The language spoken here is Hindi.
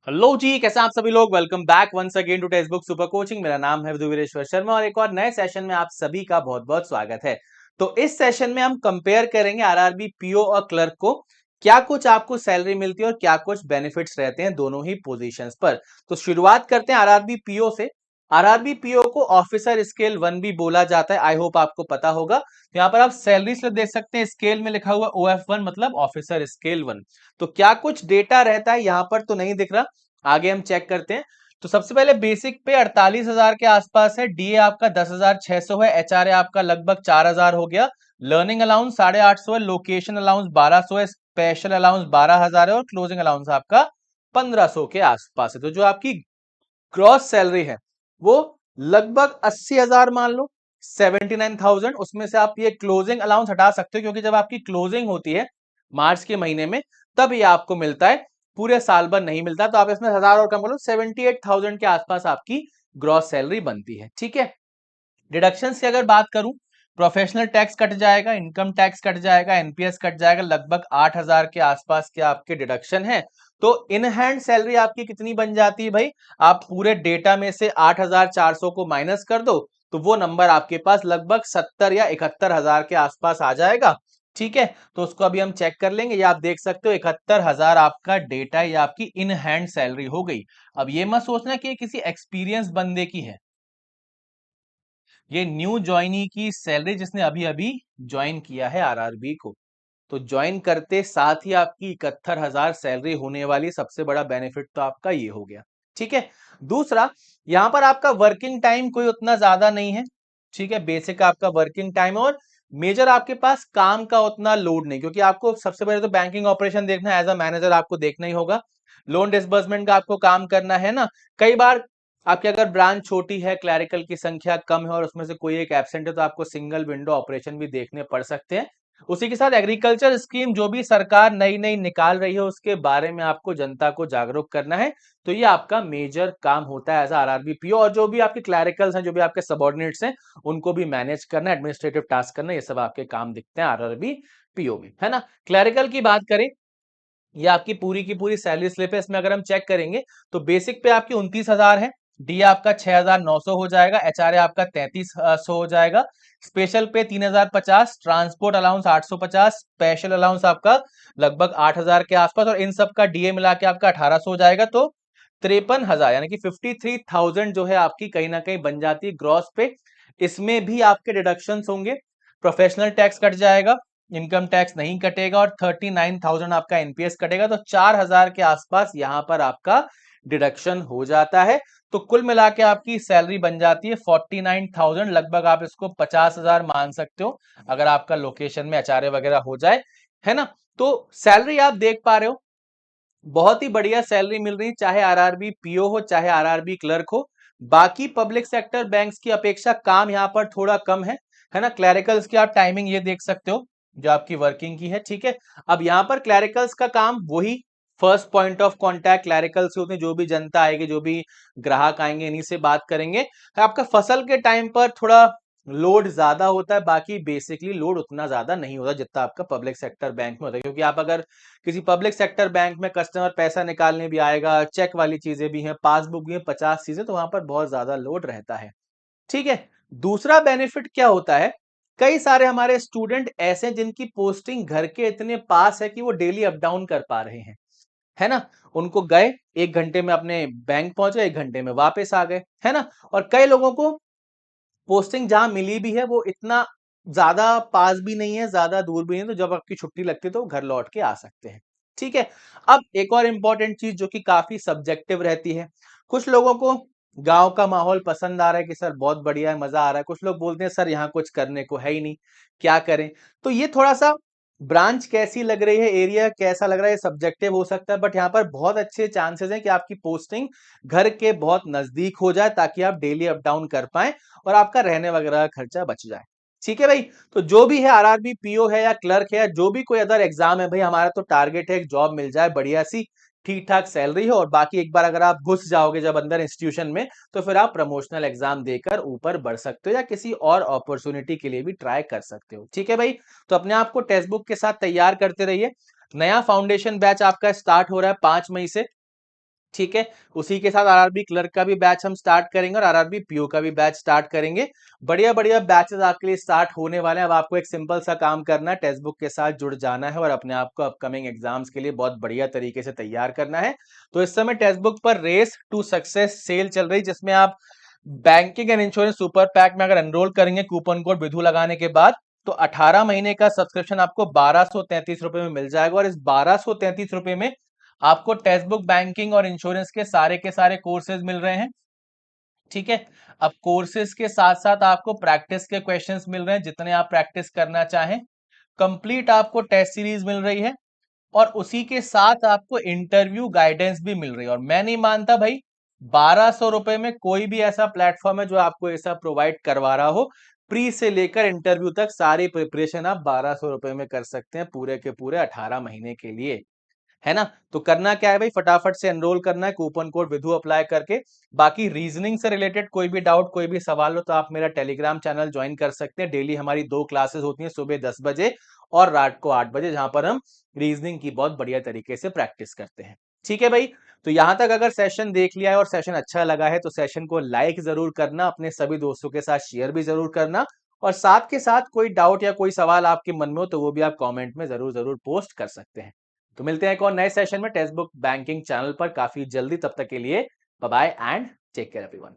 हेलो जी, कैसे हैं आप सभी लोग। Welcome back once again to textbook super coaching. मेरा नाम है ध्रुवीरेश्वर शर्मा और एक और नए सेशन में आप सभी का बहुत बहुत स्वागत है। तो इस सेशन में हम कंपेयर करेंगे आरआरबी पीओ और क्लर्क को। क्या कुछ आपको सैलरी मिलती है और क्या कुछ बेनिफिट्स रहते हैं दोनों ही पोजीशंस पर। तो शुरुआत करते हैं आरआरबी पीओ से। आरआरबी पीओ को ऑफिसर स्केल 1 भी बोला जाता है। आई होप आपको पता होगा। तो यहाँ पर आप सैलरी स्लिप देख सकते हैं, स्केल में लिखा हुआ OF1 मतलब ऑफिसर स्केल 1। तो क्या कुछ डेटा रहता है यहाँ पर तो नहीं दिख रहा, आगे हम चेक करते हैं। तो सबसे पहले बेसिक पे 48,000 के आसपास है, डीए आपका 10,600 है, एचआरए आपका लगभग 4,000 हो गया, लर्निंग अलाउंस 850 है, लोकेशन अलाउंस 1200 है, स्पेशल अलाउंस 12,000 है और क्लोजिंग अलाउंस आपका 1500 के आसपास है। तो जो आपकी ग्रॉस सैलरी है वो लगभग 80,000 मान लो, 79,000। उसमें से आप ये क्लोजिंग अलाउंस हटा सकते हो क्योंकि जब आपकी क्लोजिंग होती है मार्च के महीने में तब ये आपको मिलता है, पूरे साल भर नहीं मिलता। तो आप इसमें 1,000 और कम करो, 78,000 के आसपास आपकी ग्रॉस सैलरी बनती है। ठीक है, डिडक्शंस की अगर बात करूं, प्रोफेशनल टैक्स कट जाएगा, इनकम टैक्स कट जाएगा, एनपीएस कट जाएगा, लगभग 8,000 के आसपास के आपके डिडक्शन है। तो इन हैंड सैलरी आपकी कितनी बन जाती है भाई, आप पूरे डेटा में से 8,400 को माइनस कर दो तो वो नंबर आपके पास लगभग 70 या 71,000 के आसपास आ जाएगा। ठीक है, तो उसको अभी हम चेक कर लेंगे। ये आप देख सकते हो 71,000 आपका डेटा या आपकी इन हैंड सैलरी हो गई। अब ये मत सोचना कि ये किसी एक्सपीरियंस बंदे की है, ये न्यू ज्वाइनी की सैलरी जिसने अभी अभी ज्वाइन किया है आरआरबी को। तो ज्वाइन करते साथ ही आपकी 71,000 सैलरी होने वाली, सबसे बड़ा बेनिफिट तो आपका ये हो गया। ठीक है, दूसरा यहां पर आपका वर्किंग टाइम कोई उतना ज्यादा नहीं है। ठीक है, बेसिक आपका वर्किंग टाइम और मेजर आपके पास काम का उतना लोड नहीं, क्योंकि आपको सबसे पहले तो बैंकिंग ऑपरेशन देखना है, एज अ मैनेजर आपको देखना ही होगा। लोन डिसबर्समेंट का आपको काम करना है ना। कई बार आपकी अगर ब्रांच छोटी है, क्लैरिकल की संख्या कम है और उसमें से कोई एक एब्सेंट है तो आपको सिंगल विंडो ऑपरेशन भी देखने पड़ सकते हैं। उसी के साथ एग्रीकल्चर स्कीम जो भी सरकार नई नई निकाल रही है उसके बारे में आपको जनता को जागरूक करना है। तो ये आपका मेजर काम होता है एज आरआरबी पीओ। और जो भी आपके क्लैरिकल्स हैं, जो भी आपके सबऑर्डिनेट्स हैं, उनको भी मैनेज करना, एडमिनिस्ट्रेटिव टास्क करना, ये सब आपके काम दिखते हैं आरआरबी पीओ में, है ना। क्लैरिकल की बात करें, ये आपकी पूरी की पूरी सैलरी स्लिप है। इसमें अगर हम चेक करेंगे तो बेसिक पे आपकी 29,000 है, डी आपका 6,900 हो जाएगा, एचआरए आपका 3300 हो जाएगा, स्पेशल पे 3,050, ट्रांसपोर्ट अलाउंस 850, स्पेशल अलाउंस आपका लगभग 8,000 के आसपास और इन सब का डीए मिला के आपका 1,800 हो जाएगा। तो 53,000 यानी कि 53,000 जो है आपकी कहीं ना कहीं बन जाती है ग्रॉस पे। इसमें भी आपके डिडक्शंस होंगे, प्रोफेशनल टैक्स कट जाएगा, इनकम टैक्स नहीं कटेगा और 39,000 आपका एनपीएस कटेगा। तो 4,000 के आसपास यहां पर आपका डिडक्शन हो जाता है। तो कुल मिला के आपकी सैलरी बन जाती है 49,000, लगभग आप इसको 50,000 मान सकते हो अगर आपका लोकेशन में एचआरए वगैरह हो जाए, है ना। तो सैलरी आप देख पा रहे हो, बहुत ही बढ़िया सैलरी मिल रही, चाहे आरआरबी पीओ हो चाहे आरआरबी क्लर्क हो। बाकी पब्लिक सेक्टर बैंक्स की अपेक्षा काम यहाँ पर थोड़ा कम है ना। क्लैरिकल्स की आप टाइमिंग ये देख सकते हो जो आपकी वर्किंग की है। ठीक है, अब यहाँ पर क्लैरिकल्स का काम वही फर्स्ट पॉइंट ऑफ कांटेक्ट क्लैरिकल्स होते हैं, जो भी जनता आएगी, जो भी ग्राहक आएंगे, इन्हीं से बात करेंगे। आपका फसल के टाइम पर थोड़ा लोड ज्यादा होता है, बाकी बेसिकली लोड उतना ज्यादा नहीं होता जितना आपका पब्लिक सेक्टर बैंक में होता है। क्योंकि आप अगर किसी पब्लिक सेक्टर बैंक में कस्टमर पैसा निकालने भी आएगा, चेक वाली चीजें भी हैं, पासबुक भी है, 50 चीजें, तो वहां पर बहुत ज्यादा लोड रहता है। ठीक है, दूसरा बेनिफिट क्या होता है, कई सारे हमारे स्टूडेंट ऐसे हैं जिनकी पोस्टिंग घर के इतने पास है कि वो डेली अप डाउन कर पा रहे हैं, है ना। उनको गए, 1 घंटे में अपने बैंक पहुंचे, 1 घंटे में वापस आ गए, है ना। और कई लोगों को पोस्टिंग जहां मिली भी है वो इतना ज्यादा पास भी नहीं है, ज्यादा दूर भी नहीं है, तो जब आपकी छुट्टी लगती है तो घर लौट के आ सकते हैं। ठीक है, अब एक और इंपॉर्टेंट चीज जो कि काफी सब्जेक्टिव रहती है, कुछ लोगों को गांव का माहौल पसंद आ रहा है कि सर बहुत बढ़िया है, मजा आ रहा है, कुछ लोग बोलते हैं सर यहाँ कुछ करने को है ही नहीं, क्या करें। तो ये थोड़ा सा ब्रांच कैसी लग रही है, एरिया कैसा लग रहा है, ये सब्जेक्टिव हो सकता है। बट यहाँ पर बहुत अच्छे चांसेस हैं कि आपकी पोस्टिंग घर के बहुत नजदीक हो जाए ताकि आप डेली अप डाउन कर पाए और आपका रहने वगैरह का खर्चा बच जाए। ठीक है भाई, तो जो भी है आरआरबी पीओ है या क्लर्क है या जो भी कोई अदर एग्जाम है भाई, हमारा तो टारगेट है एक जॉब मिल जाए बढ़िया सी, ठीक ठाक सैलरी हो, और बाकी एक बार अगर आप घुस जाओगे जब अंदर इंस्टीट्यूशन में तो फिर आप प्रमोशनल एग्जाम देकर ऊपर बढ़ सकते हो या किसी और अपॉर्चुनिटी के लिए भी ट्राई कर सकते हो। ठीक है भाई, तो अपने आप को टेक्स्ट बुक के साथ तैयार करते रहिए। नया फाउंडेशन बैच आपका स्टार्ट हो रहा है 5 मई से। ठीक है। उसी के साथ आरआरबी क्लर्क का भी बैच हम स्टार्ट करेंगे और आरआरबी पीओ का भी बैच स्टार्ट करेंगे। बढ़िया बढ़िया बैचेस आपके लिए स्टार्ट होने वाले हैं। अब आपको एक सिंपल सा काम करना है, टेक्स्ट बुक के साथ जुड़ जाना है और अपने आप को अपकमिंग एग्जाम्स के लिए बहुत बढ़िया तरीके से तैयार करना है। तो इस समय टेक्स्ट बुक पर रेस टू सक्सेस सेल चल रही, जिसमें आप banking and insurance super pack में अगर एनरोल करेंगे कूपन कोड विधु लगाने के बाद, तो 18 महीने का सब्सक्रिप्शन आपको 1233 रुपए में मिल जाएगा। और इस 1233 रुपए में आपको टेक्स्ट बुक, बैंकिंग और इंश्योरेंस के सारे कोर्सेज मिल रहे हैं। ठीक है। अब कोर्सेज के साथ साथ आपको प्रैक्टिस के क्वेश्चंस मिल रहे हैं, जितने आप प्रैक्टिस करना चाहें। कंप्लीट आपको टेस्ट सीरीज मिल रही है और उसी के साथ आपको इंटरव्यू गाइडेंस भी मिल रही है। और मैं नहीं मानता भाई 1200 रुपए में कोई भी ऐसा प्लेटफॉर्म है जो आपको ऐसा प्रोवाइड करवा रहा हो। प्री से लेकर इंटरव्यू तक सारी प्रिपरेशन आप 1200 रुपए में कर सकते हैं पूरे के पूरे 18 महीने के लिए, है ना। तो करना क्या है भाई, फटाफट से एनरोल करना है कूपन कोड विधु अप्लाई करके। बाकी रीजनिंग से रिलेटेड कोई भी डाउट, कोई भी सवाल हो तो आप मेरा टेलीग्राम चैनल ज्वाइन कर सकते हैं। डेली हमारी 2 क्लासेस होती हैं, सुबह 10 बजे और रात को 8 बजे, जहां पर हम रीजनिंग की बहुत बढ़िया तरीके से प्रैक्टिस करते हैं। ठीक है भाई। तो यहां तक अगर सेशन देख लिया है और सेशन अच्छा लगा है तो सेशन को लाइक जरूर करना, अपने सभी दोस्तों के साथ शेयर भी जरूर करना, और साथ के साथ कोई डाउट या कोई सवाल आपके मन में हो तो वो भी आप कमेंट में जरूर जरूर पोस्ट कर सकते हैं। तो मिलते हैं एक और नए सेशन में टेक्स्ट बुक बैंकिंग चैनल पर काफी जल्दी। तब तक के लिए bye bye and take care everyone.